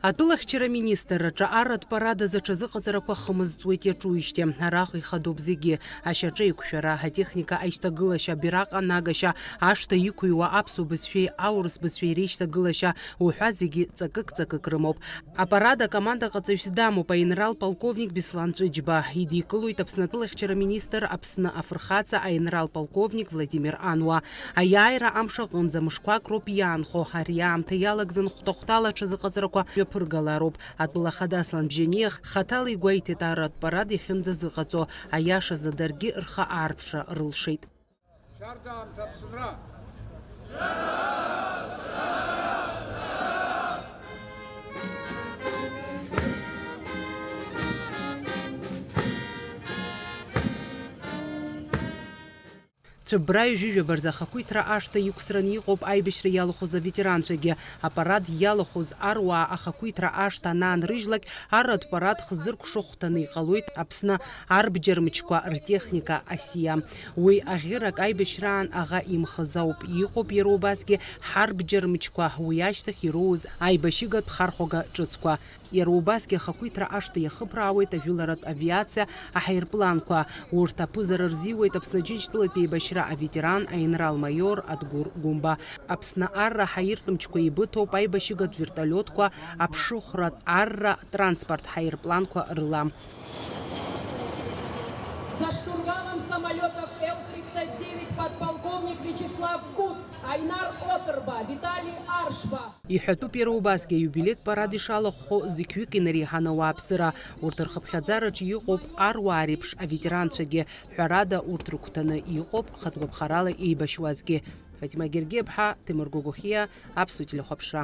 Атәылахьчара министрраҿы арратә парада заҽазыҟаҵарақәа хымызҵуеит иаҿуижьҭеи. Арахь ихадоуп зегьы. Ашьаҿа еиқәшәара, атехника аишьҭагылашьа, абираҟ анагашьа, ашҭа иқәыҩуа аԥсуа бызшәеи аурыс бызшәеи реишьҭагылашьа уҳәа зегьы ҵакык-ҵакык рымоуп. Апарад акомандаҟаҵаҩс дамоуп аинрал-полковник Беслан Ҵәыџьба. Идикылоит Аԥсны атәылахьчара министр, Аԥсны афырхаҵа аинрал-полковник Владимир Ануа. Аиааира амш аҟынӡа мышқәак роуп иаанхо. Ари аамҭа иалагӡан хәҭа-хәҭала аҽазыҟаҵарақәа ҩаԥыргалароуп. Атәыла хада Аслан Бжьаниах хаҭала игәеиҭеит арратә парад иахьынӡазыҟаҵо. Аиашазы даргьы рхы аарԥшра рылшеит. Шьардаамҭа Аԥсынра! Цәыббра ижәижәабараз ахақәиҭра ашҭа иқәсраны иҟоуп аибашьра иалахәыз аветеранцәагьы. Апарад иалахәыз аруаа ахақәиҭра ашҭа анаанрыжьлак, арратә парад хзыркәшо хәҭаны иҟалоит Аԥсны арбџьармычқәа ртехника асиа. Уи аӷьырак аибашьраан аӷа имхыз ауп. Иҟоуп иара убасгьы ҳарбџьармычқәа, уи ашьҭахь ироуз аибашьыгатә хархәага ҿыцқәа. Иара убасгьы ахақәиҭра ашҭа иахыԥраауеит ажәыларатә авиациа аҳаирпланқәа. Урҭ аԥызара рзиуеит Аԥсны Џьынџьтәылатәи еибашьра аветеран аинрал-майор Адгәыр Гәымба. Аԥсны арра ҳаиртәымчқәа еибыҭоуп аибашьыгатә вертолиотқәа, аԥшыхәратә арра транспорт ҳаирпланқәа рыла. За штурвалом самолетов Ил-39 подполковник Вячеслав Куц, Айнар Оторба, Виталий Аршба. Иҳәатәуп иара убасгьы аиубилеҭ парад ишалахәхо зықьҩык инареиҳан ауааԥсыра. Урҭ рхыԥхьаӡараҿы иҟоуп аруаа реиԥш аветеранцәагьы. Ҳәарада урҭ рыгәҭаны иҟоуп хатәгәаԥхарала еибашьуазгьы. Фатима Гергеиԥҳа, Тимур Гогохиа, Аԥсуа телехәаԥшра.